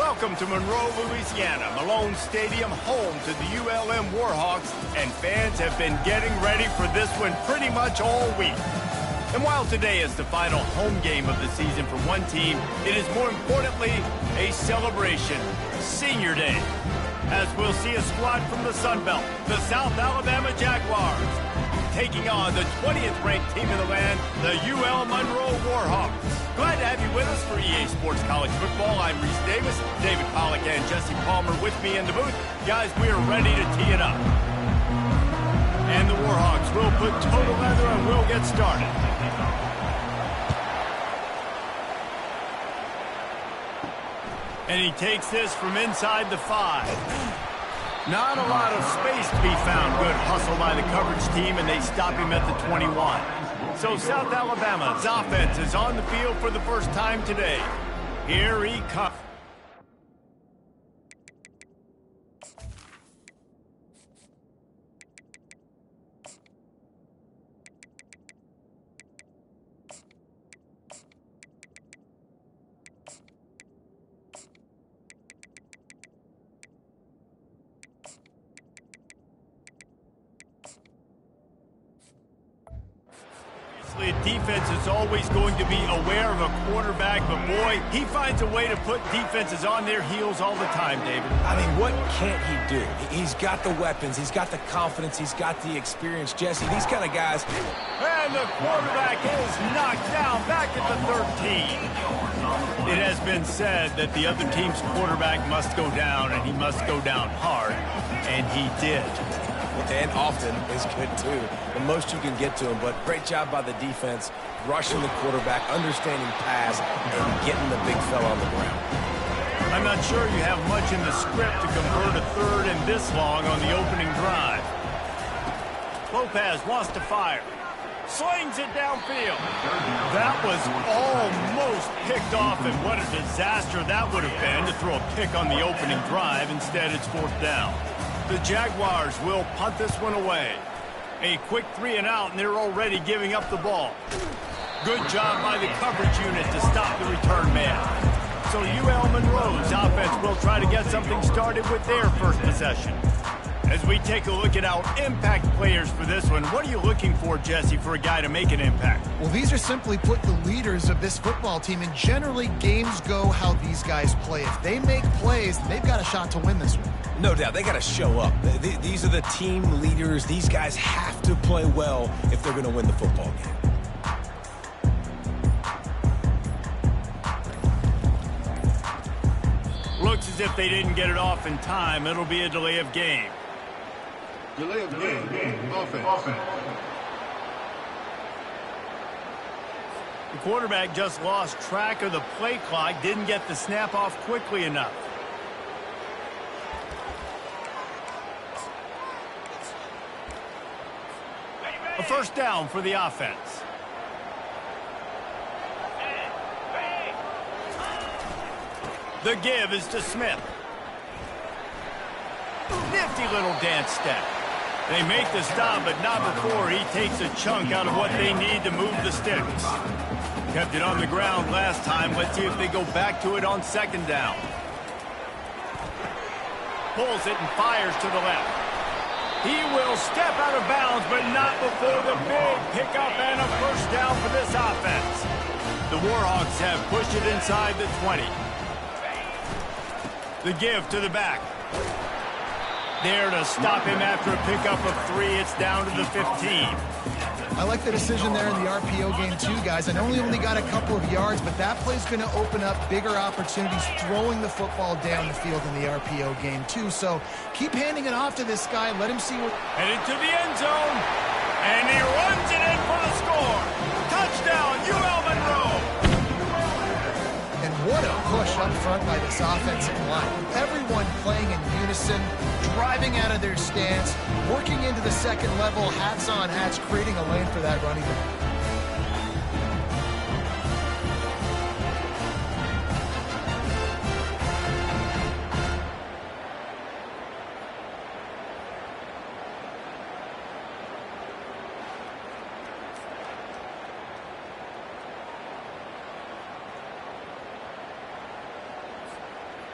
Welcome to Monroe, Louisiana, Malone Stadium, home to the ULM Warhawks, and fans have been getting ready for this one pretty much all week. And while today is the final home game of the season for one team, it is more importantly a celebration, Senior Day, as we'll see a squad from the Sun Belt, the South Alabama Jaguars, taking on the 20th ranked team in the land, the UL Monroe Warhawks. Glad to have you with us for EA Sports College Football. I'm Reese Davis, David Pollack and Jesse Palmer with me in the booth. Guys, we are ready to tee it up. And the Warhawks will put total leather and we'll get started. And he takes this from inside the 5. Not a lot of space to be found. Good hustle by the coverage team, and they stop him at the 21. So South Alabama's offense is on the field for the first time today. Here he comes. Defense is always going to be aware of a quarterback, but boy, he finds a way to put defenses on their heels all the time, David. I mean, what can't he do? He's got the weapons, he's got the confidence, he's got the experience. Jesse, these kind of guys. And the quarterback is knocked down back at the 13. It has been said that the other team's quarterback must go down, and he must go down hard, and he did. And often is good, too. The most you can get to him, but great job by the defense, rushing the quarterback, understanding pass, and getting the big fella on the ground. I'm not sure you have much in the script to convert a third and this long on the opening drive. Lopez wants to fire. Slings it downfield. That was almost picked off, and what a disaster that would have been to throw a pick on the opening drive. Instead, it's 4th down. The Jaguars will punt this one away. A quick 3 and out, and they're already giving up the ball. Good job by the coverage unit to stop the return man. So UL Monroe's offense will try to get something started with their first possession. As we take a look at our impact players for this one, what are you looking for, Jesse, for a guy to make an impact? Well, these are simply put the leaders of this football team, and generally games go how these guys play. If they make plays, they've got a shot to win this one. No doubt, they got to show up. These are the team leaders. These guys have to play well if they're going to win the football game. Looks as if they didn't get it off in time. It'll be a delay of game. Delay of game. Offense. The quarterback just lost track of the play clock, didn't get the snap off quickly enough. A first down for the offense. The give is to Smith. Nifty little dance step. They make the stop, but not before he takes a chunk out of what they need to move the sticks. Kept it on the ground last time. Let's see if they go back to it on 2nd down. Pulls it and fires to the left. He will step out of bounds, but not before the big pickup and a first down for this offense. The Warhawks have pushed it inside the 20. The give to the back. There to stop him after a pickup of 3. It's down to the 15. I like the decision there in the RPO game too, guys. I know he only got a couple of yards, but that play's going to open up bigger opportunities throwing the football down the field in the RPO game too. So keep handing it off to this guy. Let him see what... Headed to the end zone, and he runs it in for the score. Touchdown, UL Monroe. And what a push up front by this offensive line. Everyone playing in unison, driving out of their stance, working into the second level, hats on hats, creating a lane for that running back.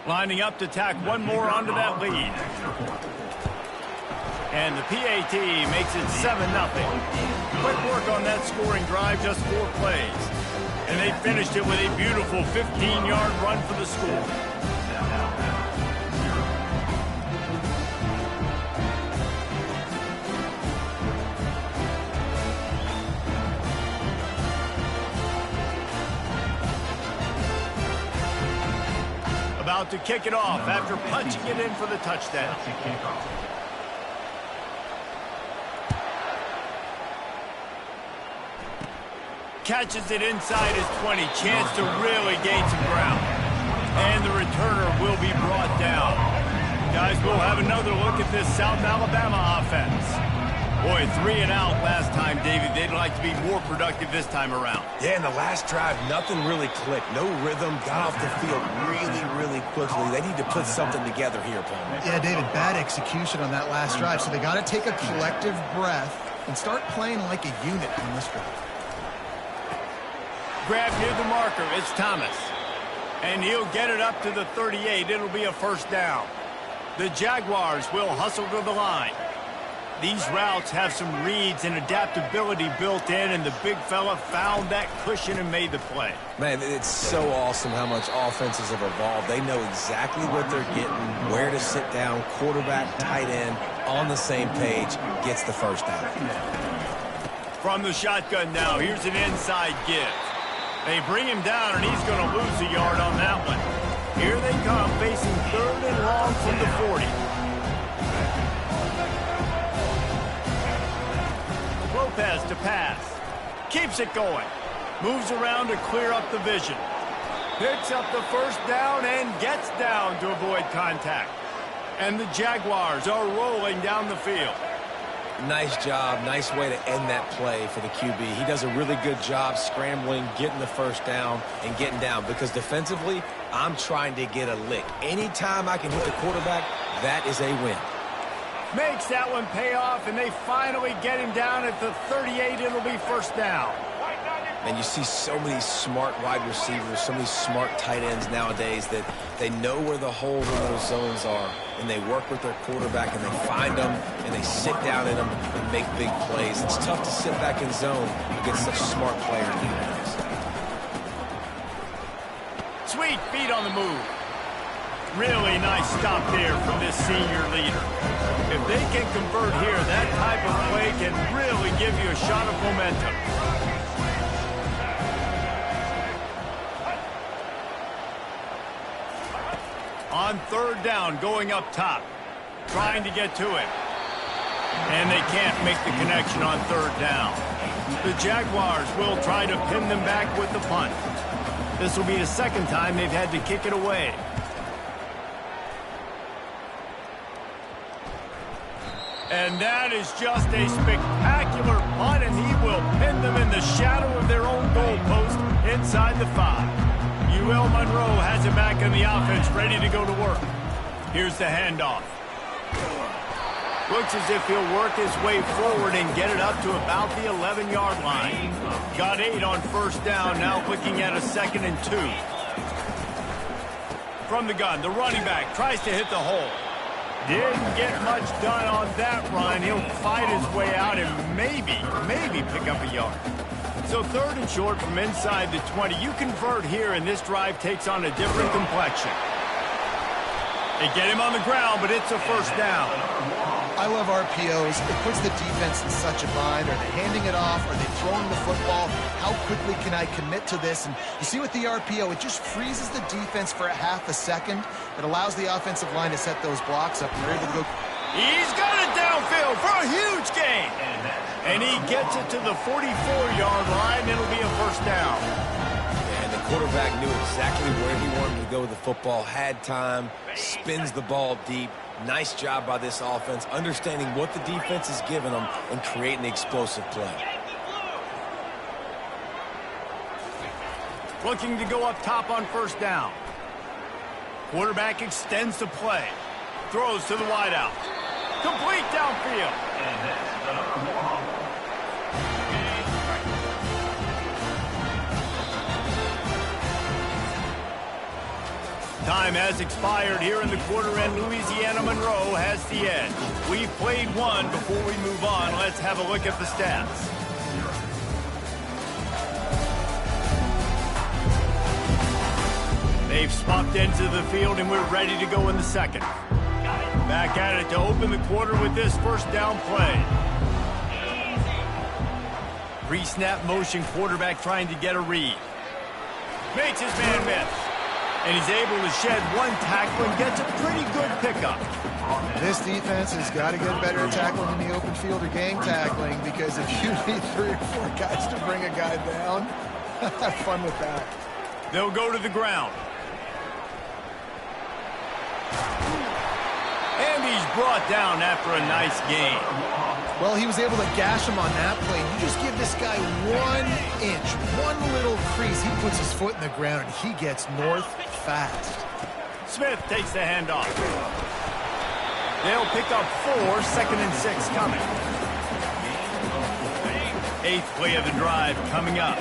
Lining up to tack one more onto that lead. And the PAT makes it 7-0. Quick work on that scoring drive, just 4 plays. And they finished it with a beautiful 15-yard run for the score. About to kick it off after punching it in for the touchdown. Catches it inside his 20. Chance to really gain some ground. And the returner will be brought down. Guys, we'll have another look at this South Alabama offense. Boy, 3 and out last time, David. They'd like to be more productive this time around. Yeah, in the last drive, nothing really clicked. No rhythm. Got off the field really quickly. They need to put something together here, Paul. Yeah, David, bad execution on that last drive. So they got to take a collective breath and start playing like a unit on this drive. Grab near the marker. It's Thomas. And he'll get it up to the 38. It'll be a first down. The Jaguars will hustle to the line. These routes have some reads and adaptability built in, and the big fella found that cushion and made the play. Man, it's so awesome how much offenses have evolved. They know exactly what they're getting, where to sit down, quarterback, tight end, on the same page, gets the first down. From the shotgun now, here's an inside give. They bring him down, and he's going to lose a yard on that one. Here they come, facing 3rd and long from the 40. Lopez to pass. Keeps it going. Moves around to clear up the vision. Picks up the first down and gets down to avoid contact. And the Jaguars are rolling down the field. Nice job. Nice way to end that play for the QB. He does a really good job scrambling, getting the first down, and getting down. Because defensively, I'm trying to get a lick. Anytime I can hit the quarterback, that is a win. Makes that one pay off, and they finally get him down at the 38. It'll be first down. And you see so many smart wide receivers, so many smart tight ends nowadays that they know where the holes in those zones are, and they work with their quarterback, and they find them, and they sit down in them and make big plays. It's tough to sit back in zone against such smart players nowadays. Sweet feet on the move. Really nice stop there from this senior leader. If they can convert here, that type of play can really give you a shot of momentum. On 3rd down, going up top. Trying to get to it. And they can't make the connection on 3rd down. The Jaguars will try to pin them back with the punt. This will be the second time they've had to kick it away. And that is just a spectacular punt, and he will pin them in the shadow of their own goalpost inside the 5. UL Monroe has it back in the offense, ready to go to work. Here's the handoff. Looks as if he'll work his way forward and get it up to about the 11-yard line. Got 8 on first down, now looking at a 2nd and 2. From the gun, the running back tries to hit the hole. Didn't get much done on that run. He'll fight his way out and maybe pick up a yard. So 3rd and short from inside the 20. You convert here, and this drive takes on a different complexion. They get him on the ground, but it's a first down. I love RPOs. It puts the defense in such a bind. Are they handing it off? Are they throwing the football? How quickly can I commit to this? And you see with the RPO, it just freezes the defense for a half a second. It allows the offensive line to set those blocks up, and they're able to go. He's got it downfield for a huge gain. And he gets it to the 44-yard line. It'll be a first down. And the quarterback knew exactly where he wanted to go with the football, had time, spins the ball deep. Nice job by this offense, understanding what the defense is giving them and creating the explosive play. Looking to go up top on first down. Quarterback extends the play. Throws to the wideout. Complete downfield. Time has expired here in the quarter, and Louisiana Monroe has the edge. We've played one. Before we move on, let's have a look at the stats. They've swapped ends of the field, and we're ready to go in the second. Back at it to open the quarter with this first down play. Pre-snap motion, quarterback trying to get a read. Makes his man miss. And he's able to shed one tackle and gets a pretty good pickup. This defense has got to get better at tackling in the open field or gang tackling, because if you need 3 or 4 guys to bring a guy down, have fun with that. They'll go to the ground. And he's brought down after a nice gain. Well, he was able to gash him on that play. You just give this guy 1 inch, one little crease. He puts his foot in the ground, and he gets north fast. Smith takes the handoff. They'll pick up 4, 2nd and 6 coming. 8th play of the drive coming up.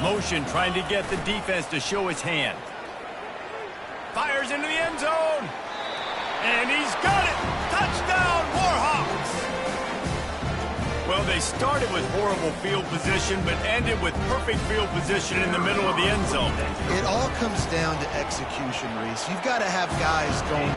Motion trying to get the defense to show his hand. Fires into the end zone. And he's got it. Touchdown, Warhawks. Well, they started with horrible field position, but ended with perfect field position in the middle of the end zone. It all comes down to execution, Reese. You've got to have guys going.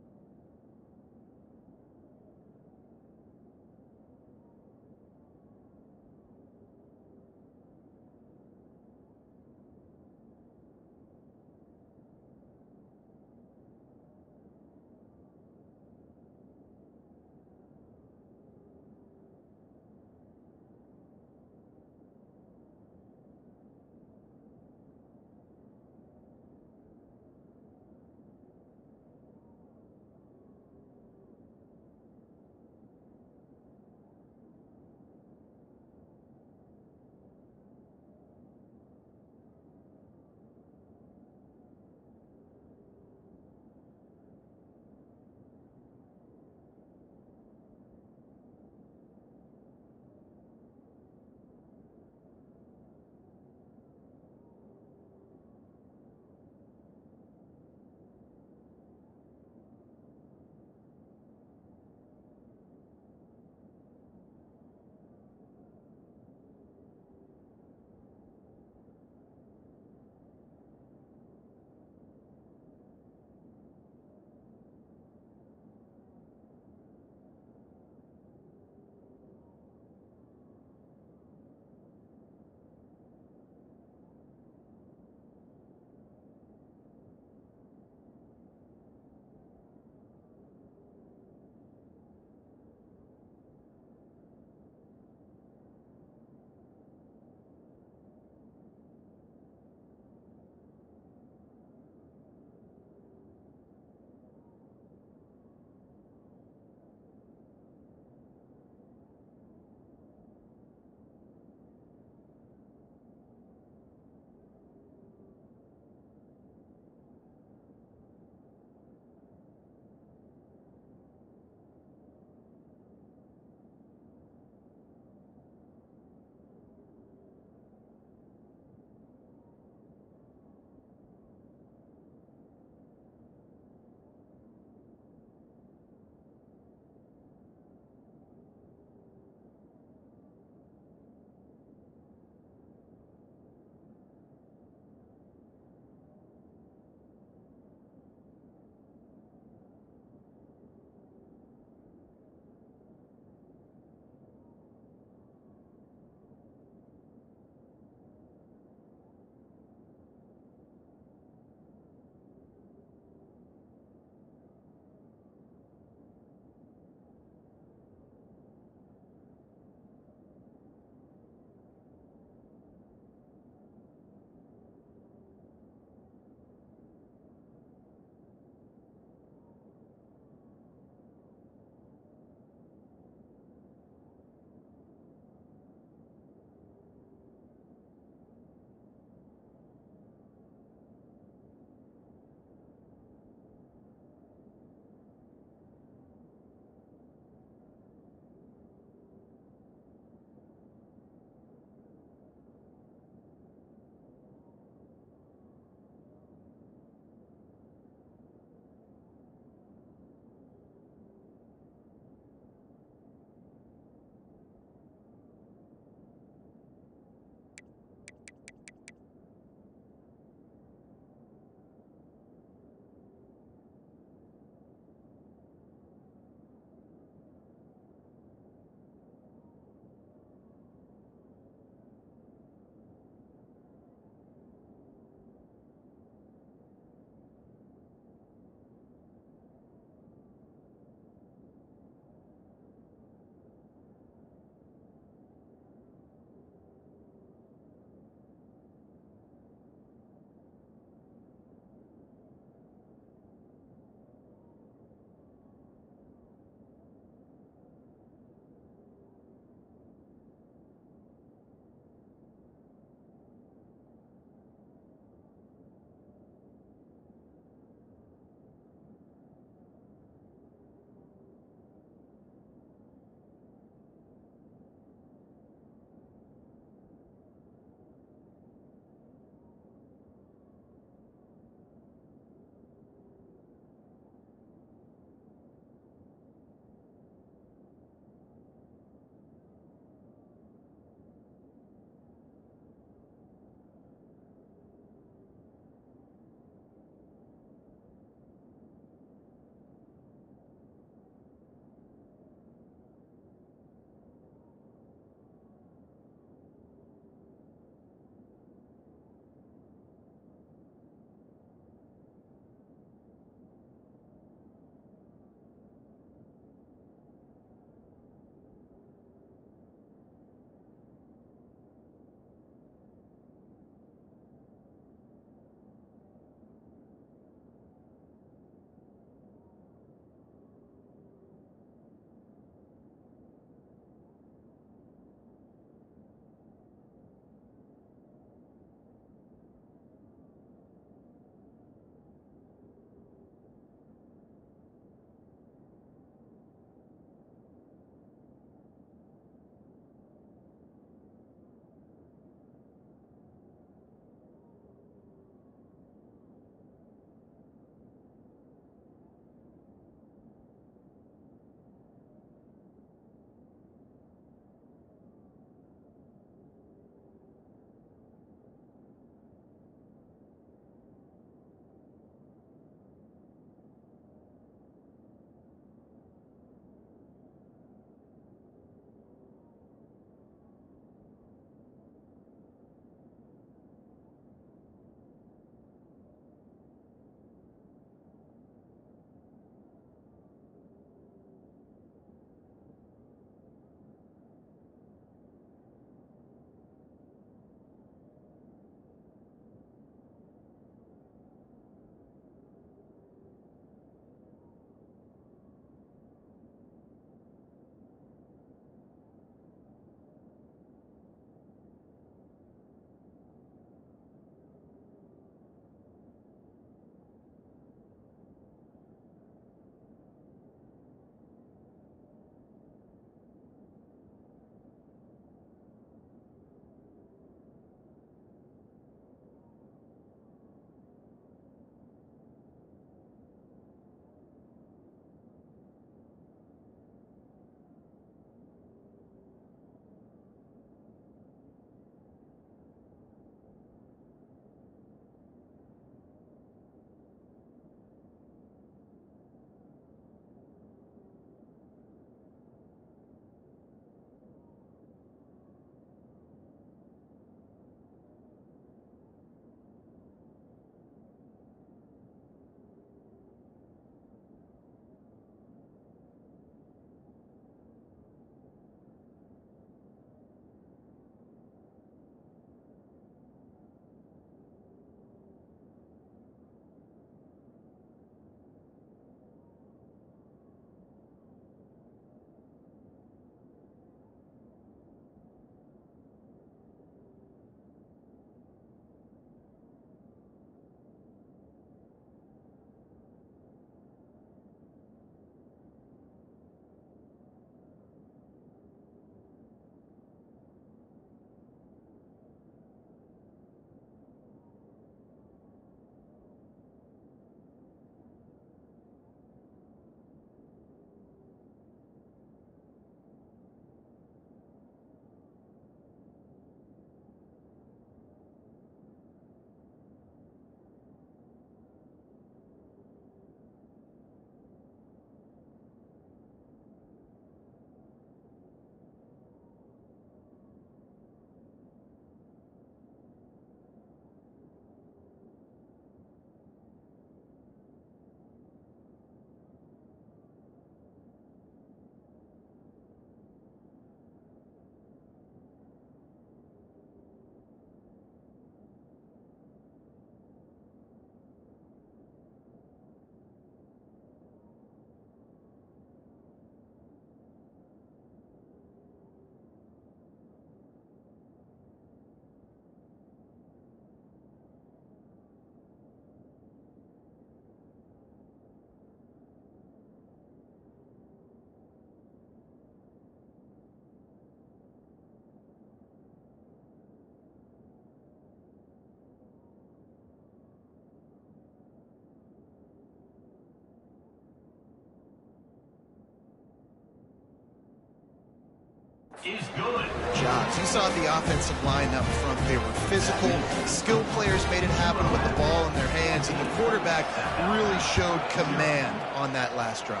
Jobs. You saw the offensive line up front. They were physical. Skilled players made it happen with the ball in their hands, and the quarterback really showed command on that last drive.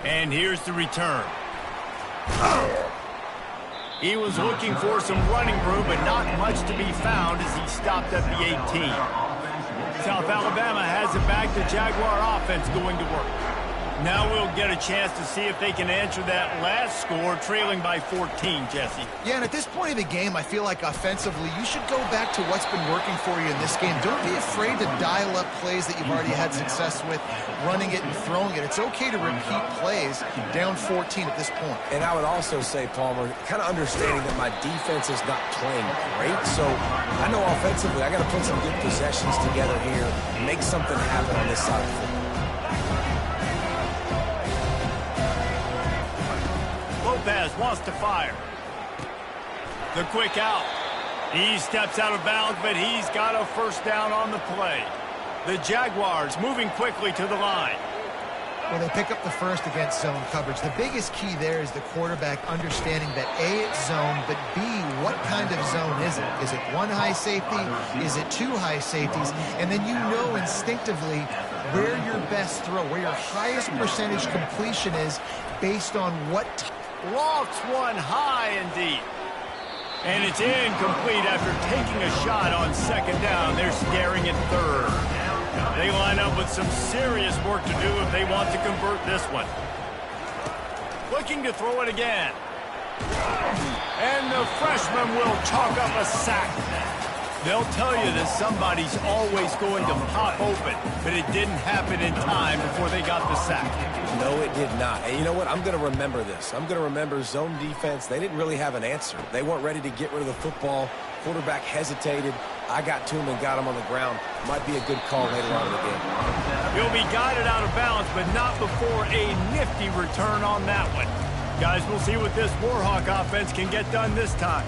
And here's the return. He was looking for some running room, but not much to be found as he stopped at the 18. South Alabama has it back. The Jaguar offense going to work. Now we'll get a chance to see if they can answer that last score, trailing by 14, Jesse. Yeah, and at this point of the game, I feel like offensively, you should go back to what's been working for you in this game. Don't be afraid to dial up plays that you've already had success with, running it and throwing it. It's okay to repeat plays down 14 at this point. And I would also say, Palmer, kind of understanding that my defense is not playing great, so I know offensively I got to put some good possessions together here and make something happen on this side of the football. Lopez wants to fire. The quick out. He steps out of bounds, but he's got a first down on the play. The Jaguars moving quickly to the line. Well, they pick up the first against zone coverage. The biggest key there is the quarterback understanding that A, it's zone, but B, what kind of zone is it? Is it one high safety? Is it two high safeties? And then you know instinctively where your best throw, where your highest percentage completion is based on what Lofts one high and deep. And it's incomplete after taking a shot on second down. They're staring at third. They line up with some serious work to do if they want to convert this one. Looking to throw it again. And the freshman will chalk up a sack. They'll tell you that somebody's always going to pop open, but it didn't happen in time before they got the sack. No, it did not. And you know what? I'm going to remember this. I'm going to remember zone defense. They didn't really have an answer. They weren't ready to get rid of the football. Quarterback hesitated. I got to him and got him on the ground. Might be a good call later on in the game. He'll be guided out of bounds, but not before a nifty return on that one. Guys, we'll see what this Warhawk offense can get done this time.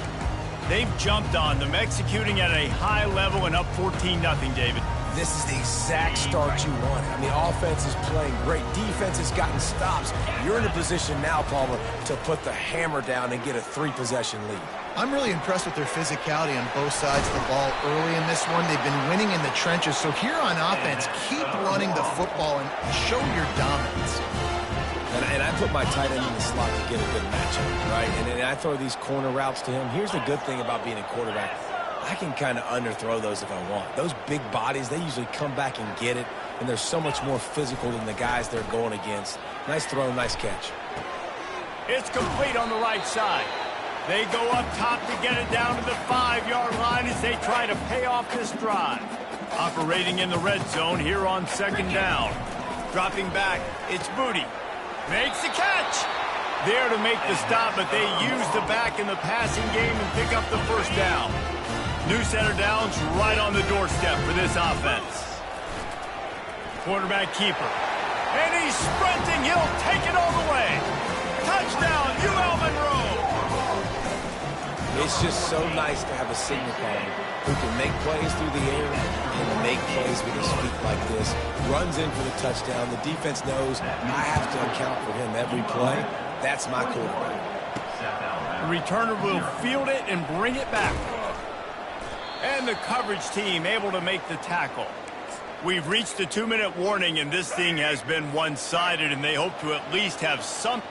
They've jumped on them, executing at a high level and up 14-0, David. This is the exact start you wanted. I mean, offense is playing great. Defense has gotten stops. You're in a position now, Palmer, to put the hammer down and get a 3-possession lead. I'm really impressed with their physicality on both sides of the ball early in this one. They've been winning in the trenches. So here on offense, keep running the football and show your dominance. And I put my tight end in the slot to get a good matchup, right? And I throw these corner routes to him. Here's the good thing about being a quarterback. I can kind of underthrow those if I want. Those big bodies, they usually come back and get it, and they're so much more physical than the guys they're going against. Nice throw, nice catch. It's complete on the right side. They go up top to get it down to the 5-yard line as they try to pay off this drive. Operating in the red zone here on second down. Dropping back, it's Booty. Makes the catch. There to make the stop, but they use the back in the passing game and pick up the first down. New center downs right on the doorstep for this offense. Quarterback keeper. And he's sprinting. He'll take it all the way. Touchdown, UL Monroe. It's just so nice to have a signal caller who can make plays through the air and make plays with his feet like this. Runs in for the touchdown. The defense knows I have to account for him every play. That's my quarterback. The returner will field it and bring it back. And the coverage team able to make the tackle. We've reached a 2-minute warning, and this thing has been one-sided, and they hope to at least have some...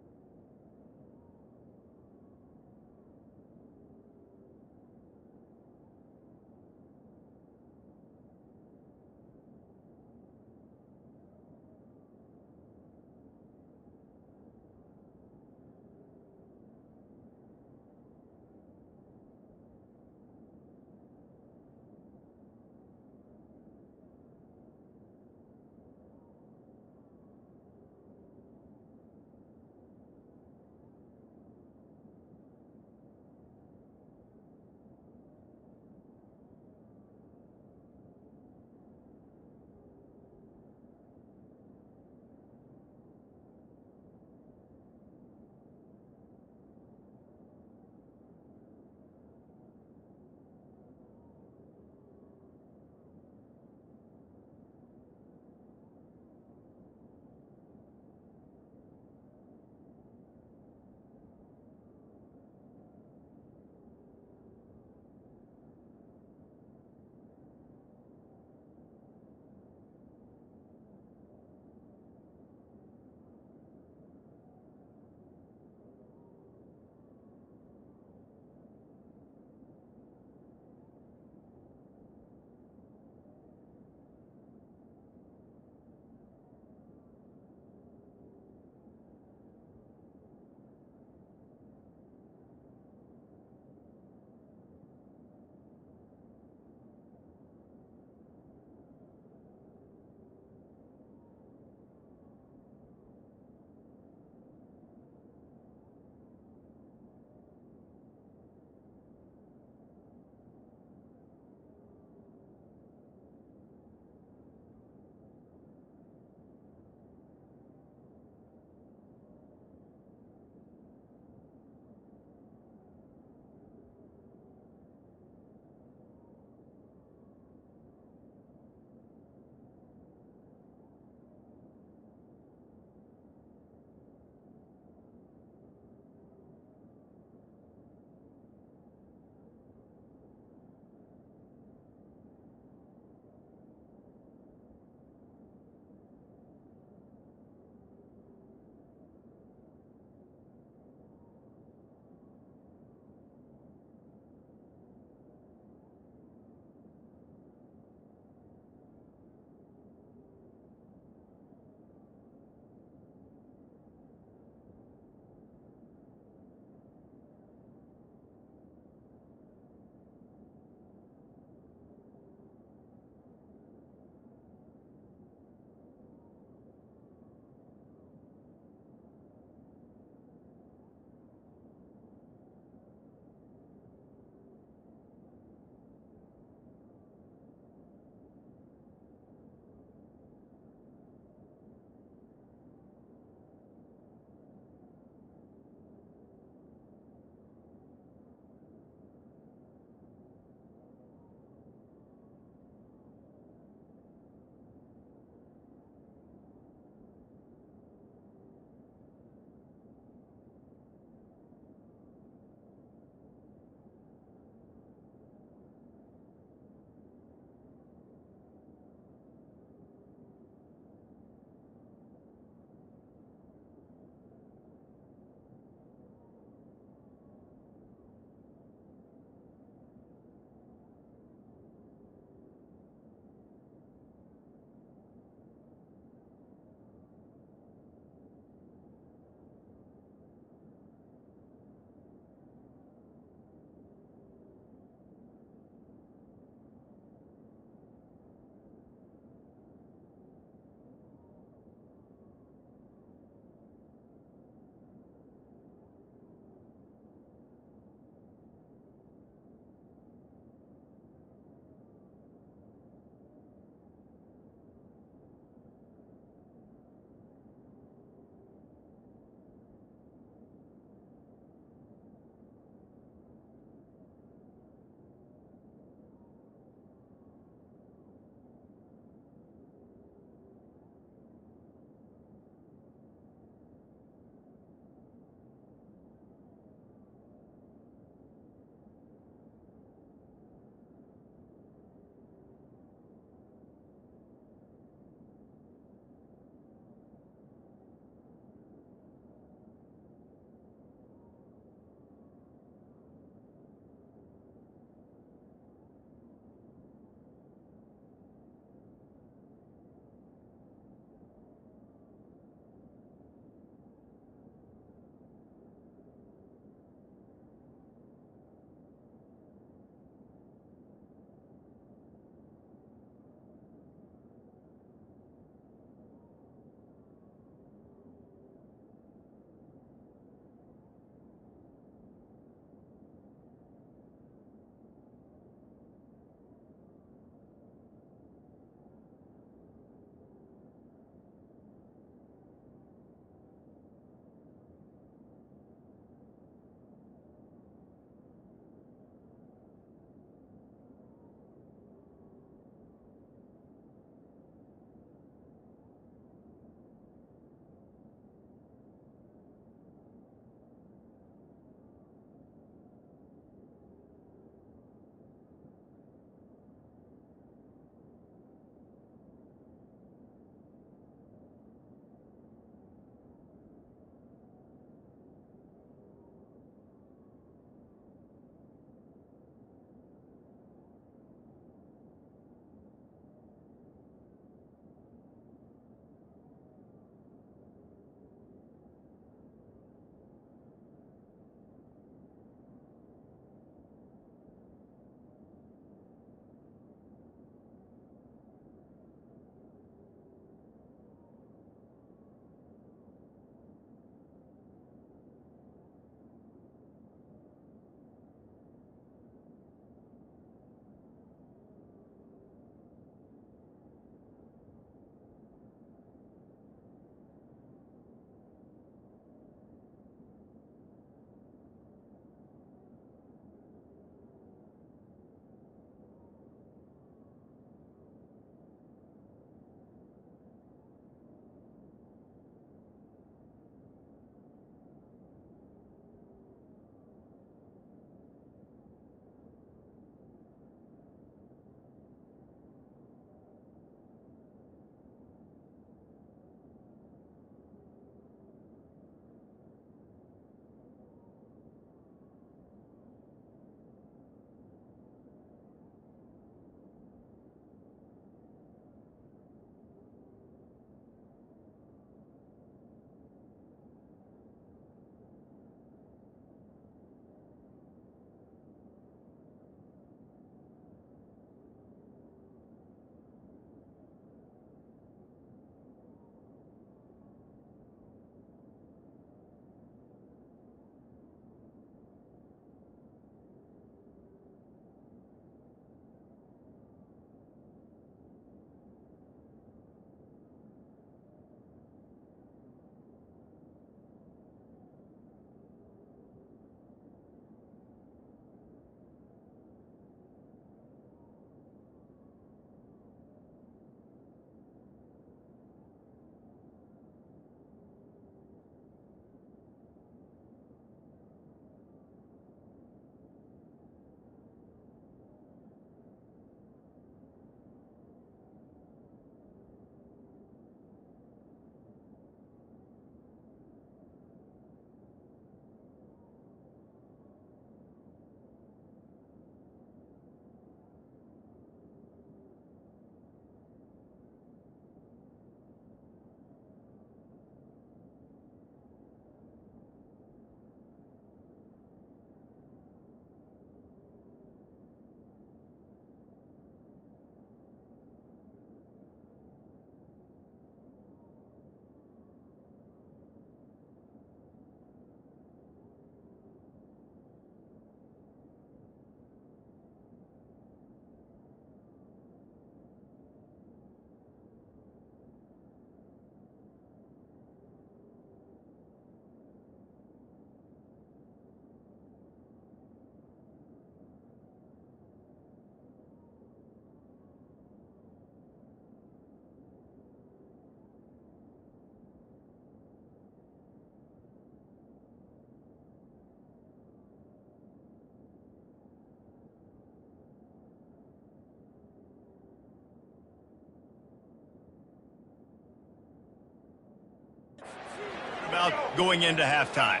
about going into halftime.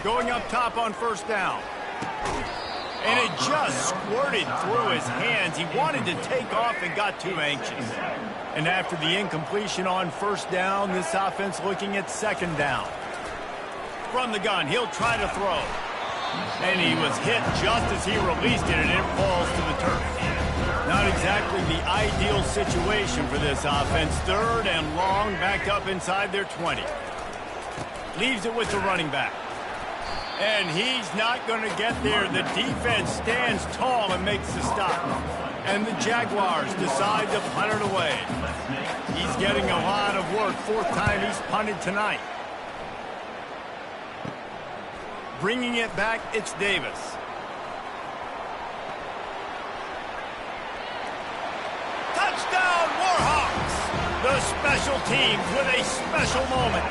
Going up top on first down. And it just squirted through his hands. He wanted to take off and got too anxious. And after the incompletion on first down, this offense looking at second down. From the gun, he'll try to throw. And he was hit just as he released it, and it falls to the turf. Not exactly the ideal situation for this offense. Third and long, backed up inside their 20. Leaves it with the running back. And he's not going to get there. The defense stands tall and makes the stop. And the Jaguars decide to punt it away. He's getting a lot of work. Fourth time he's punted tonight. Bringing it back, it's Davis. Touchdown, Warhawks! The special teams with a special moment.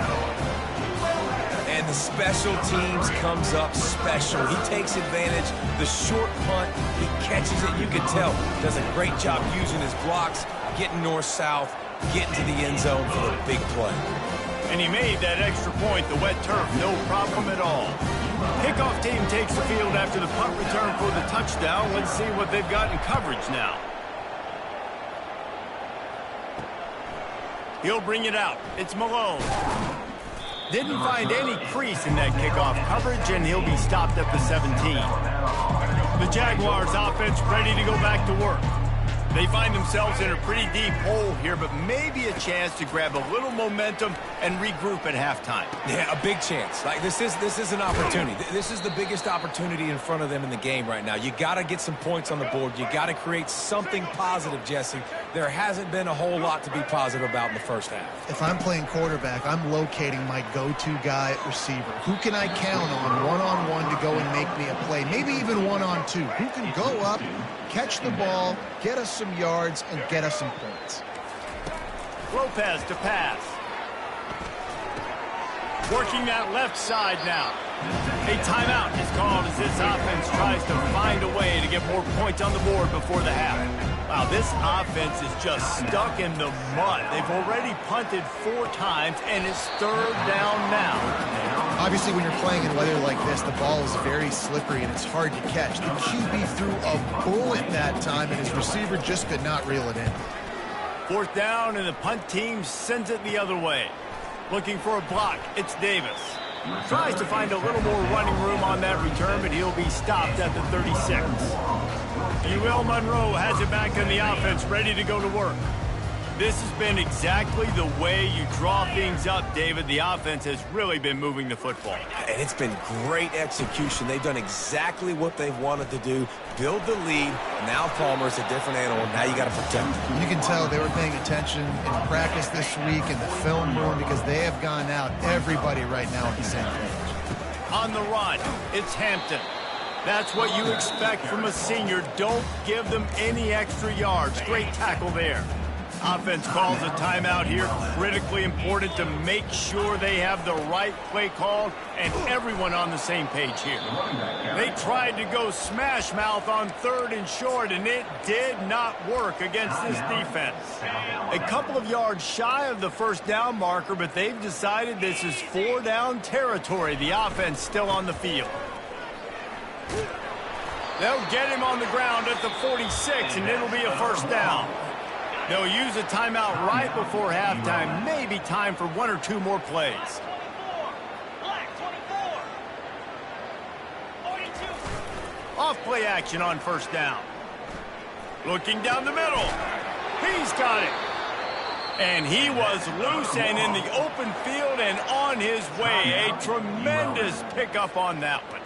And the special teams comes up special. He takes advantage. The short punt, he catches it. You can tell. Does a great job using his blocks, getting north-south, getting to the end zone for the big play. And he made that extra point, the wet turf, no problem at all. Kickoff team takes the field after the punt return for the touchdown. Let's see what they've got in coverage now. He'll bring it out. It's Malone. Didn't find any crease in that kickoff coverage, and he'll be stopped at the 17. The Jaguars offense ready to go back to work. They find themselves in a pretty deep hole here, but maybe a chance to grab a little momentum and regroup at halftime. Yeah, a big chance. Like this is an opportunity. This is the biggest opportunity in front of them in the game right now. You got to get some points on the board. You got to create something positive, Jesse. There hasn't been a whole lot to be positive about in the first half. If I'm playing quarterback, I'm locating my go-to guy at receiver. Who can I count on one-on-one to go and make me a play? Maybe even one-on-two. Who can go up, catch the ball, get us some yards, and get us some points. Lopez to pass. Working that left side now. A timeout is called as this offense tries to find a way to get more points on the board before the half. Wow, this offense is just stuck in the mud. They've already punted 4 times, and it's third down now. Obviously, when you're playing in weather like this, the ball is very slippery and it's hard to catch. The QB threw a bullet that time, and his receiver just could not reel it in. Fourth down, and the punt team sends it the other way. Looking for a block, it's Davis. Tries to find a little more running room on that return, but he'll be stopped at the 36. UL Monroe has it back in the offense, ready to go to work. This has been exactly the way you draw things up, David. The offense has really been moving the football. And it's been great execution. They've done exactly what they've wanted to do, build the lead. Now Palmer's a different animal. Now you got to protect him. You can tell they were paying attention in practice this week in the film room because they have gone out, everybody right now at the same page. On the run, it's Hampton. That's what you expect from a senior. Don't give them any extra yards. Great tackle there. Offense calls a timeout here. Critically important to make sure they have the right play called and everyone on the same page here. They tried to go smash mouth on third and short, and it did not work against this defense. A couple of yards shy of the first down marker, but they've decided this is 4 down territory. The offense still on the field. They'll get him on the ground at the 46, and it'll be a first down. They'll use a timeout right before halftime. Maybe time for 1 or 2 more plays. Off play action on first down. Looking down the middle. He's got it. And he was loose and in the open field and on his way. A tremendous pickup on that one.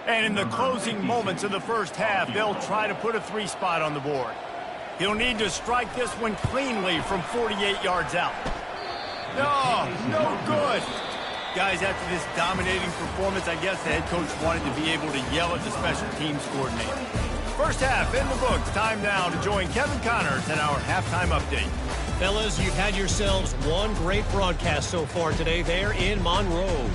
And in the closing moments of the first half, they'll try to put a 3 spot on the board. He'll need to strike this one cleanly from 48 yards out. No good. Guys, after this dominating performance, I guess the head coach wanted to be able to yell at the special teams coordinator. First half in the books. Time now to join Kevin Connors in our halftime update. Fellas, you've had yourselves one great broadcast so far today there in Monroe.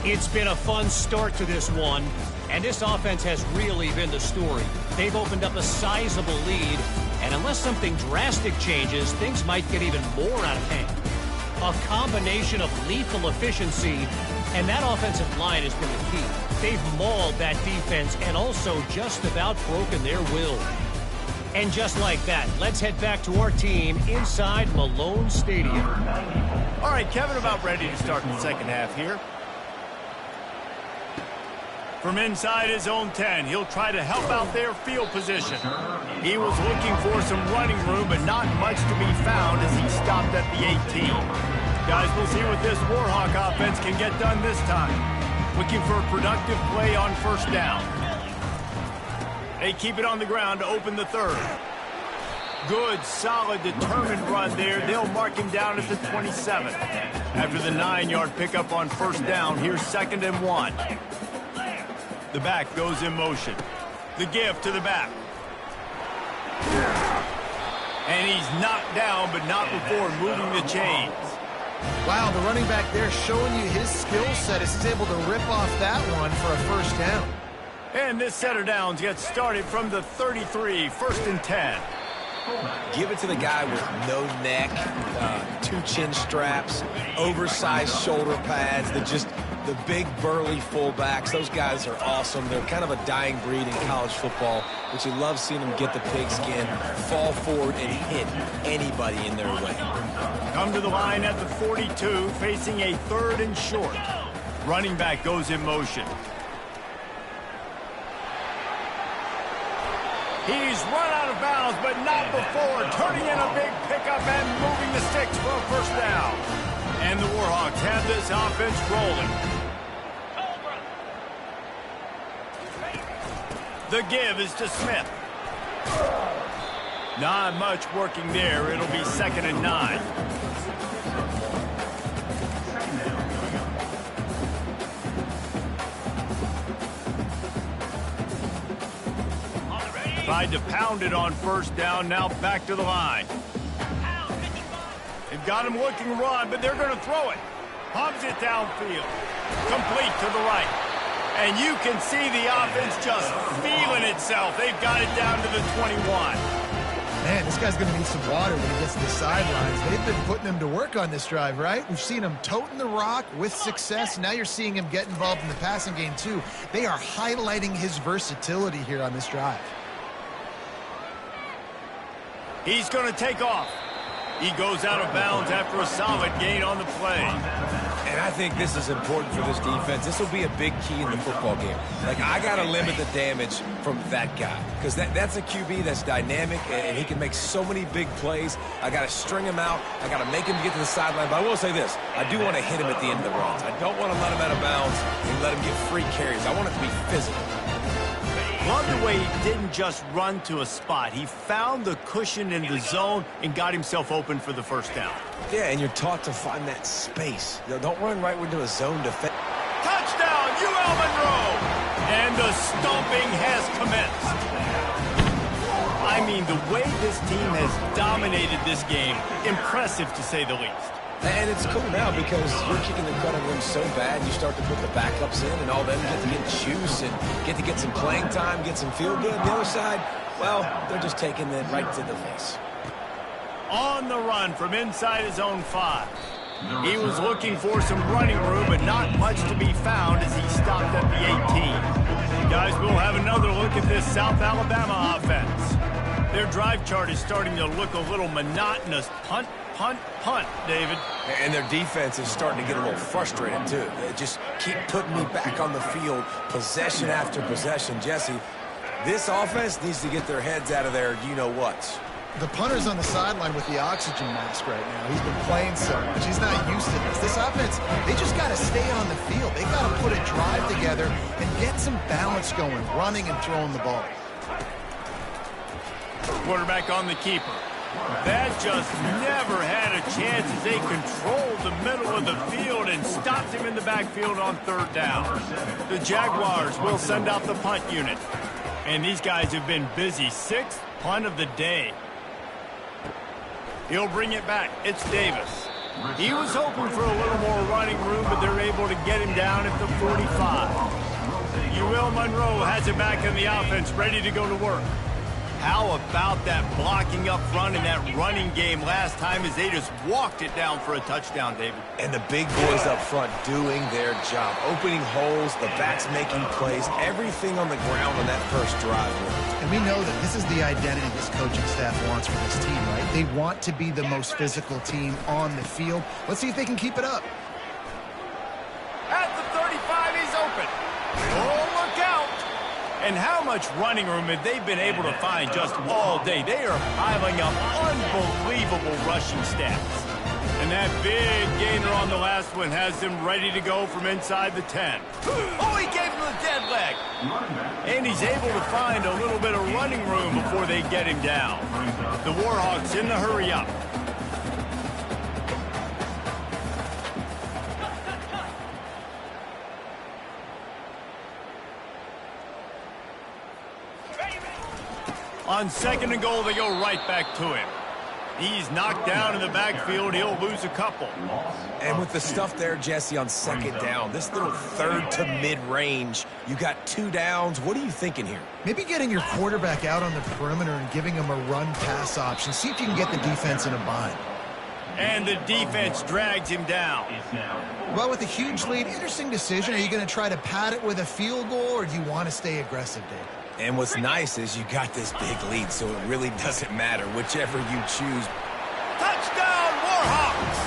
It's been a fun start to this one, and this offense has really been the story. They've opened up a sizable lead, and unless something drastic changes, things might get even more out of hand. A combination of lethal efficiency, and that offensive line has been the key. They've mauled that defense and also just about broken their will. And just like that, let's head back to our team inside Malone Stadium. All right, Kevin, about ready to start the second half here. From inside his own 10, he'll try to help out their field position. He was looking for some running room, but not much to be found as he stopped at the 18. Guys, we'll see what this Warhawk offense can get done this time. Looking for a productive play on first down. They keep it on the ground to open the third. Good, solid, determined run there. They'll mark him down at the 27. After the 9-yard pickup on first down, here's 2nd and 1. The back goes in motion. The give to the back. And he's knocked down, but not before moving the chains. Wow, the running back there showing you his skill set as he's able to rip off that one for a first down. And this set of downs gets started from the 33, 1st and 10. Give it to the guy with no neck, 2 chin straps, oversized shoulder pads, the big burly fullbacks. Those guys are awesome. They're kind of a dying breed in college football, but you love seeing them get the pigskin, fall forward, and hit anybody in their way. Come to the line at the 42, facing a 3rd and short. Running back goes in motion. He's run out of bounds, but not before turning in a big pickup and moving the sticks for a first down. And the Warhawks have this offense rolling. The give is to Smith. Not much working there. It'll be 2nd and 9. Tried to pound it on first down, now back to the line. They've got him looking run, but they're going to throw it. Pumps it downfield. Complete to the right. And you can see the offense just feeling itself. They've got it down to the 21. Man, this guy's going to need some water when he gets to the sidelines. They've been putting him to work on this drive, right? We've seen him toting the rock with success. Now you're seeing him get involved in the passing game, too. They are highlighting his versatility here on this drive. He's going to take off. He goes out of bounds after a solid gain on the play. And I think this is important for this defense. This will be a big key in the football game. Like, I got to limit the damage from that guy because that's a QB that's dynamic, and he can make so many big plays. I got to string him out. I got to make him get to the sideline. But I will say this. I do want to hit him at the end of the runs. I don't want to let him out of bounds and let him get free carries. I want it to be physical. Love the way he didn't just run to a spot. He found the cushion in the zone and got himself open for the first down. Yeah, and you're taught to find that space. You know, don't run right into a zone defense. Touchdown, UL Monroe! And the stomping has commenced. I mean, the way this team has dominated this game, impressive to say the least. And it's cool now because you're kicking the cutting room so bad, you start to put the backups in, and all them get to get juice and get to get some playing time, get some feel good. The other side, well, they're just taking it right to the face. On the run from inside his own 5. He was looking for some running room, but not much to be found as he stopped at the 18. Guys, we'll have another look at this South Alabama offense. Their drive chart is starting to look a little monotonous. Punt, punt, punt, David. And their defense is starting to get a little frustrated, too. They just keep putting me back on the field, possession after possession. Jesse, this offense needs to get their heads out of their you-know-whats. The punter's on the sideline with the oxygen mask right now. He's been playing so much. He's not used to this. This offense, they just got to stay on the field. They got to put a drive together and get some balance going, running and throwing the ball. Quarterback on the keeper. That just never had a chance as they controlled the middle of the field and stopped him in the backfield on third down. The Jaguars will send out the punt unit. And these guys have been busy. 6th punt of the day. He'll bring it back. It's Davis. He was hoping for a little more running room, but they're able to get him down at the 45. UL Monroe has it back in the offense, ready to go to work. How about that blocking up front and that running game last time as they just walked it down for a touchdown, David? And the big boys up front doing their job, opening holes, the backs making plays, everything on the ground on that first drive. And we know that this is the identity this coaching staff wants for this team, right? They want to be the most physical team on the field. Let's see if they can keep it up. At the 35, he's open. Oh, look out! And how much running room have they been able to find just all day? They are piling up unbelievable rushing stats. And that big gainer on the last one has them ready to go from inside the 10. Oh, he gave him the dead leg. And he's able to find a little bit of running room before they get him down. The Warhawks in the hurry up. On 2nd and goal, they go right back to him. He's knocked down in the backfield. He'll lose a couple. And with the stuff there, Jesse, on 2nd down, this little 3rd to mid-range, you got 2 downs. What are you thinking here? Maybe getting your quarterback out on the perimeter and giving him a run-pass option. See if you can get the defense in a bind. And the defense drags him down. Well, with a huge lead, interesting decision. Are you going to try to pad it with a field goal, or do you want to stay aggressive, Dave? And what's nice is you got this big lead, so it really doesn't matter, whichever you choose. Touchdown, Warhawks!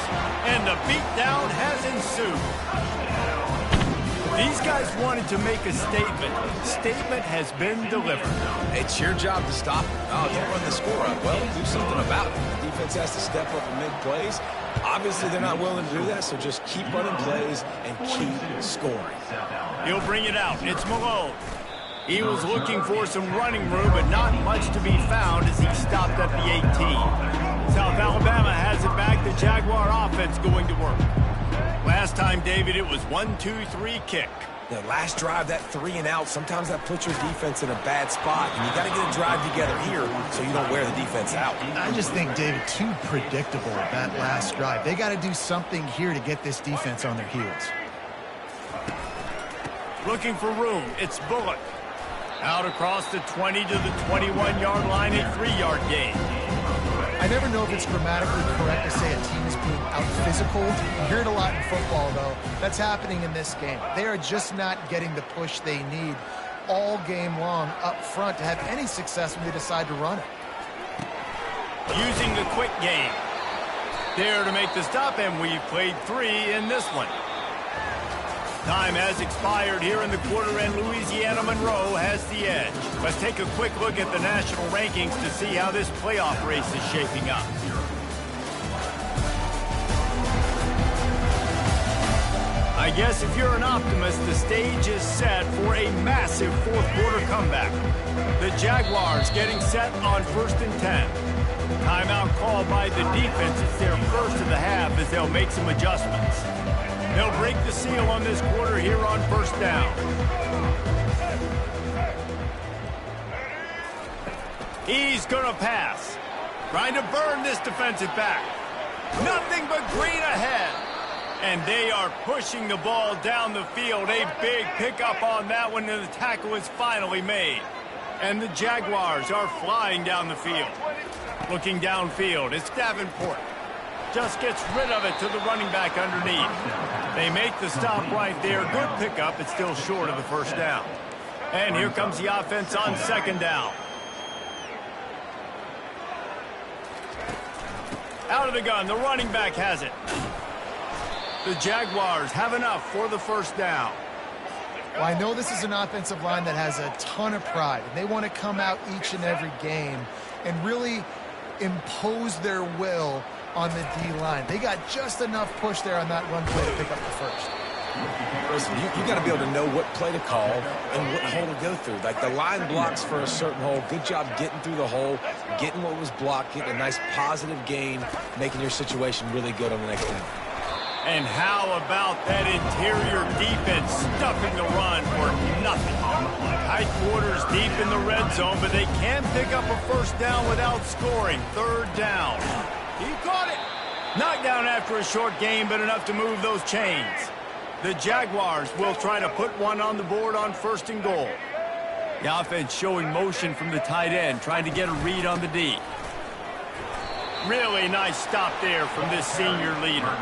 And the beatdown has ensued. These guys wanted to make a statement. Statement has been delivered. It's your job to stop it. Oh, don't run the score up. Well, do something about it. The defense has to step up and make plays. Obviously, they're not willing to do that, so just keep running plays and keep scoring. He'll bring it out. It's Malone. He was looking for some running room, but not much to be found as he stopped at the 18. South Alabama has it back. The Jaguar offense going to work. Last time, David, it was 1-2-3 kick. The last drive, that 3 and out, sometimes that puts your defense in a bad spot, and you got to get a drive together here so you don't wear the defense out. I just think, David, too predictable that last drive. They got to do something here to get this defense on their heels. Looking for room. It's Bullock. Out across the 20 to the 21-yard line, a 3-yard gain. I never know if it's grammatically correct to say a team is being out-physical. You hear it a lot in football, though. That's happening in this game. They are just not getting the push they need all game long up front to have any success when they decide to run it. Using the quick game. There to make the stop, and we've played 3 in this one. Time has expired here in the quarter, and Louisiana Monroe has the edge. Let's take a quick look at the national rankings to see how this playoff race is shaping up. I guess if you're an optimist, the stage is set for a massive fourth-quarter comeback. The Jaguars getting set on 1st and 10. Timeout called by the defense. It's their first of the half as they'll make some adjustments. They'll break the seal on this quarter here on 1st down. He's going to pass. Trying to burn this defensive back. Nothing but green ahead. And they are pushing the ball down the field. A big pickup on that one, and the tackle is finally made. And the Jaguars are flying down the field. Looking downfield, it's Davenport. Just gets rid of it to the running back underneath. They make the stop right there. Good pickup. It's still short of the 1st down. And here comes the offense on 2nd down. Out of the gun. The running back has it. The Jaguars have enough for the 1st down. Well, I know this is an offensive line that has a ton of pride, and they want to come out each and every game and really impose their will on the D-line. They got just enough push there on that run play to pick up the 1st. Listen, you got to be able to know what play to call and what hole to go through. Like the line blocks for a certain hole. Good job getting through the hole, getting what was blocked, getting a nice positive gain, making your situation really good on the next down. And how about that interior defense stuffing the run for nothing? Tight quarters deep in the red zone, but they can pick up a 1st down without scoring. 3rd down. He caught it. Knocked down after a short game, but enough to move those chains. The Jaguars will try to put one on the board on 1st and goal. The offense showing motion from the tight end, trying to get a read on the D. Really nice stop there from this senior leader.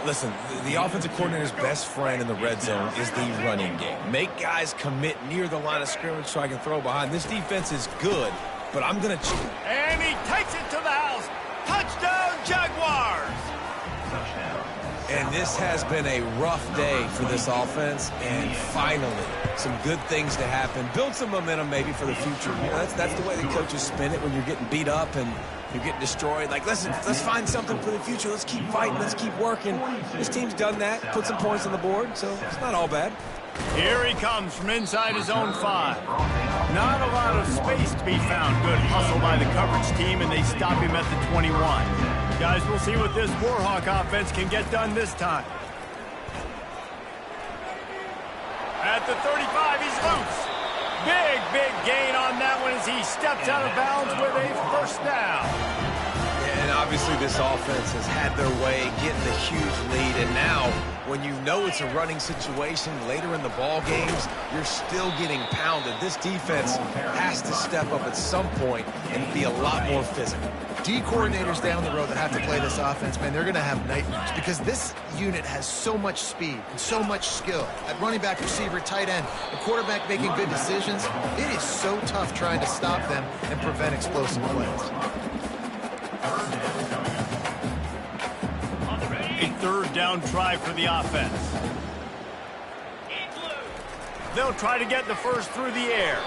Listen, the offensive coordinator's best friend in the red zone is the running game. Make guys commit near the line of scrimmage so I can throw behind. This defense is good, but I'm going to... And he takes it to the house. Touchdown, Jaguars! And this has been a rough day for this offense, and finally, some good things to happen. Build some momentum maybe for the future. You know, that's the way the coaches spin it when you're getting beat up and you're getting destroyed. Like, listen, let's find something for the future. Let's keep fighting. Let's keep working. This team's done that, put some points on the board, so it's not all bad. Here he comes from inside his own 5. Not a lot of space to be found. Good hustle by the coverage team, and they stop him at the 21. Guys, we'll see what this Warhawk offense can get done this time. At the 35, he's loose. Big gain on that one as he steps out of bounds with a first down. And obviously this offense has had their way, getting the huge lead, and now when you know it's a running situation later in the ball games, you're still getting pounded. This defense has to step up at some point and be a lot more physical. D coordinators down the road that have to play this offense, man, they're going to have nightmares because this unit has so much speed and so much skill. At running back, receiver, tight end, the quarterback making good decisions. It is so tough trying to stop them and prevent explosive plays. A third down try for the offense. They'll try to get the first through the air.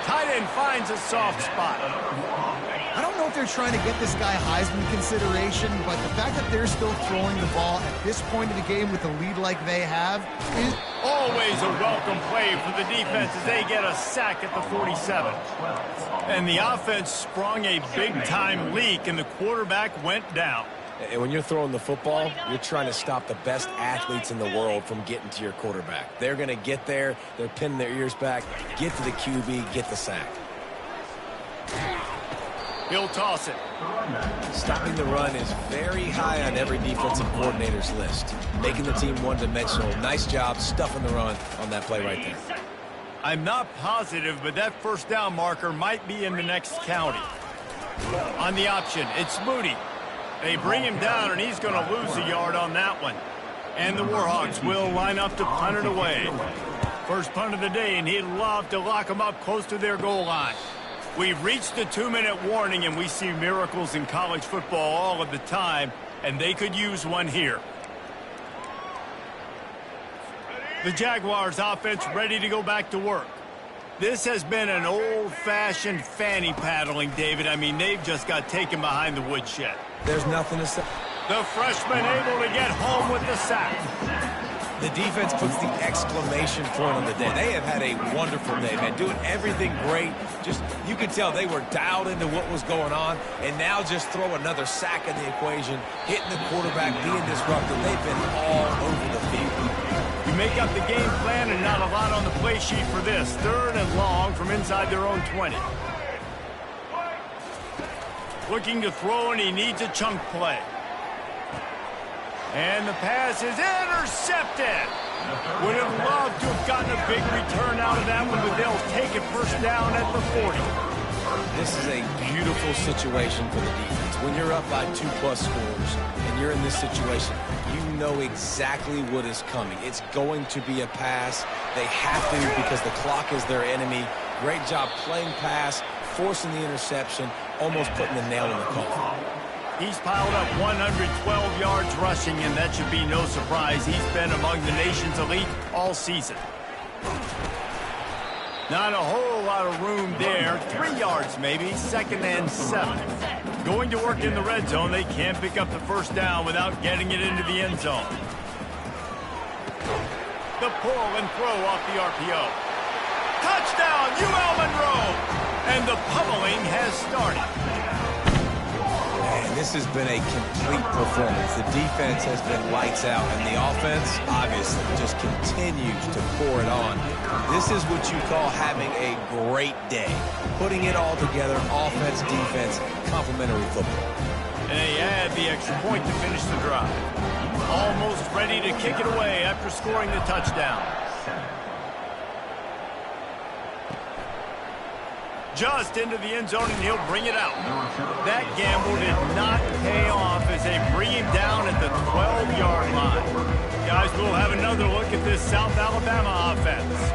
Tight end finds a soft spot. I don't know if they're trying to get this guy Heisman consideration, but the fact that they're still throwing the ball at this point of the game with a lead like they have is always a welcome play for the defense as they get a sack at the 47. And the offense sprung a big-time leak, and the quarterback went down. And when you're throwing the football, you're trying to stop the best athletes in the world from getting to your quarterback. They're going to get there. They're pinning their ears back, get to the QB, get the sack. He'll toss it. Stopping the run is very high on every defensive coordinator's list. Making the team one-dimensional. Nice job stuffing the run on that play right there. I'm not positive, but that first down marker might be in the next county. On the option, it's Moody. They bring him down, and he's going to lose a yard on that one. And the Warhawks will line up to punt it away. First punt of the day, and he'd love to lock them up close to their goal line. We've reached the 2-minute warning, and we see miracles in college football all of the time, and they could use one here. The Jaguars offense ready to go back to work. This has been an old-fashioned fanny paddling, David. I mean, they've just got taken behind the woodshed. There's nothing to say. The freshman able to get home with the sack. The defense puts the exclamation point on the day. They have had a wonderful day, man. Doing everything great. Just, you could tell they were dialed into what was going on. And now just throw another sack in the equation. Hitting the quarterback, being disruptive. They've been all over the field. You make up the game plan and not a lot on the play sheet for this. Third and long from inside their own 20. Looking to throw, and he needs a chunk play. And the pass is intercepted. Would have loved to have gotten a big return out of that one, but they'll take it first down at the 40. This is a beautiful situation for the defense. When you're up by 2+ scores and you're in this situation, you know exactly what is coming. It's going to be a pass. They have to because the clock is their enemy. Great job playing pass, forcing the interception, almost putting the nail in the coffin. He's piled up 112 yards rushing, and that should be no surprise. He's been among the nation's elite all season. Not a whole lot of room there. 3 yards maybe, 2nd and 7. Going to work in the red zone. They can't pick up the first down without getting it into the end zone. The pull and throw off the RPO. Touchdown, UL Monroe! And the pummeling has started. And this has been a complete performance. The defense has been lights out, and the offense, obviously, just continues to pour it on. This is what you call having a great day. Putting it all together, offense, defense, complementary football. And they add the extra point to finish the drive. Almost ready to kick it away after scoring the touchdown. Just into the end zone, and he'll bring it out. That gamble did not pay off as they bring him down at the 12-yard line. Guys, we'll have another look at this South Alabama offense.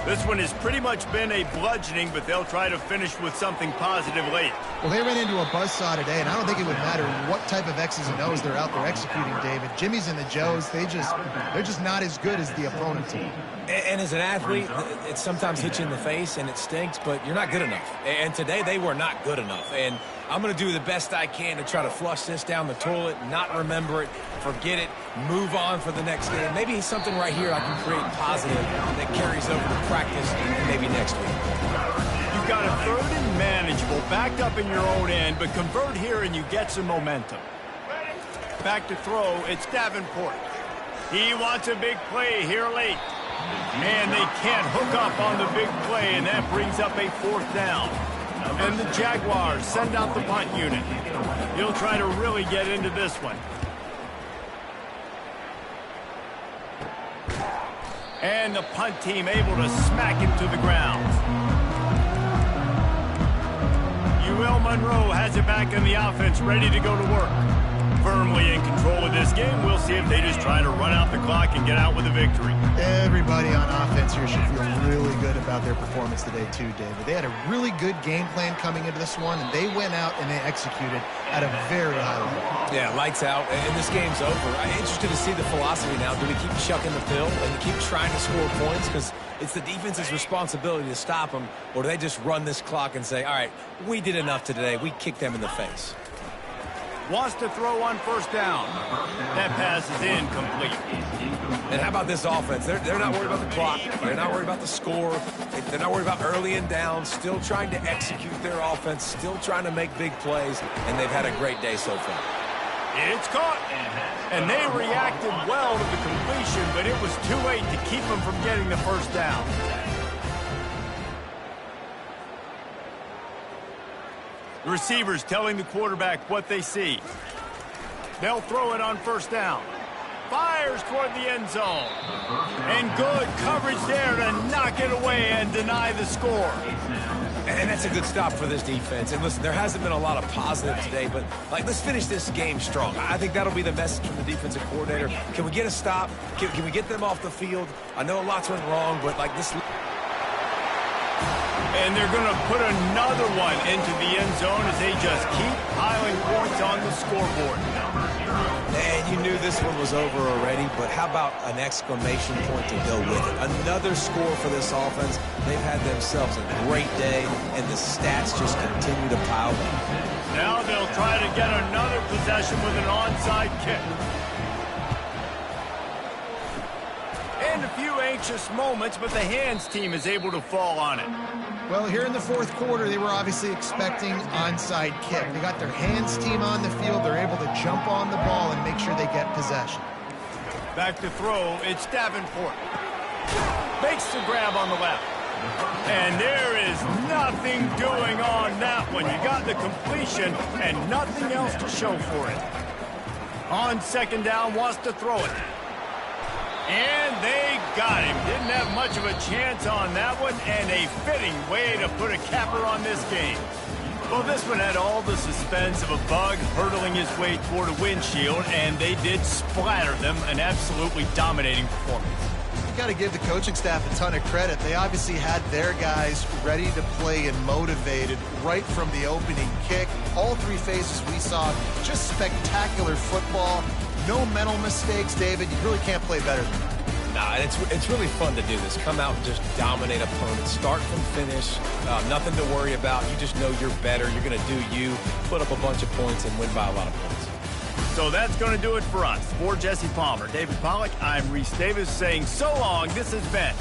This one has pretty much been a bludgeoning, but they'll try to finish with something positive late. Well, they ran into a buzzsaw today, and I don't think it would matter what type of X's and O's they're out there executing, David. Jimmy's and the Joes, they're just not as good as the opponent team. And as an athlete, it sometimes hits you in the face, and it stinks, but you're not good enough. And today, they were not good enough. And I'm going to do the best I can to try to flush this down the toilet, not remember it, forget it, move on for the next game. Maybe something right here I can create positive that carries over to practice and maybe next week. You've got a third and manageable, backed up in your own end, but convert here and you get some momentum. Back to throw, it's Davenport. He wants a big play here late. And they can't hook up on the big play, and that brings up a 4th down. And the Jaguars send out the punt unit. He'll try to really get into this one. And the punt team able to smack him to the ground. UL Monroe has it back in the offense, ready to go to work. Firmly in control of this game. We'll see if they just try to run out the clock and get out with a victory. Everybody on offense here should feel really good about their performance today too, David. They had a really good game plan coming into this one, and they went out and they executed at a very high level. Yeah, lights out, and this game's over. I'm interested to see the philosophy now. Do we keep chucking the pill and keep trying to score points? Because it's the defense's responsibility to stop them, or do they just run this clock and say, all right, we did enough today. We kicked them in the face. Wants to throw on 1st down. That pass is incomplete. And how about this offense? They're not worried about the clock. They're not worried about the score. They're not worried about early and down. Still trying to execute their offense. Still trying to make big plays. And they've had a great day so far. It's caught. And they reacted well to the completion, but it was too late to keep them from getting the 1st down. The receivers telling the quarterback what they see. They'll throw it on 1st down. Fires toward the end zone. And good coverage there to knock it away and deny the score. And that's a good stop for this defense. And listen, there hasn't been a lot of positive today, but let's finish this game strong. I think that'll be the message from the defensive coordinator. Can we get a stop? Can we get them off the field? I know a lot's went wrong, but this... And they're going to put another one into the end zone as they just keep piling points on the scoreboard. And you knew this one was over already, but how about an exclamation point to go with it? Another score for this offense. They've had themselves a great day, and the stats just continue to pile up. Now they'll try to get another possession with an onside kick. And a few anxious moments, but the hands team is able to fall on it. Well, here in the 4th quarter, they were obviously expecting onside kick. They got their hands team on the field. They're able to jump on the ball and make sure they get possession. Back to throw, it's Davenport. Makes the grab on the left. And there is nothing doing on that one. You got the completion and nothing else to show for it. On 2nd down, wants to throw it. And they got him. Didn't have much of a chance on that one, and a fitting way to put a capper on this game. Well, this one had all the suspense of a bug hurtling his way toward a windshield, and they did splatter them. An absolutely dominating performance. You got to give the coaching staff a ton of credit. They obviously had their guys ready to play and motivated right from the opening kick. All 3 phases we saw, just spectacular football. No mental mistakes, David. You really can't play better than that. Nah, it's really fun to do this. Come out and just dominate opponents. Start from finish. Nothing to worry about. You just know you're better. You're going to do you, put up a bunch of points, and win by a lot of points. So that's going to do it for us. For Jesse Palmer, David Pollack, I'm Reese Davis saying so long. This has been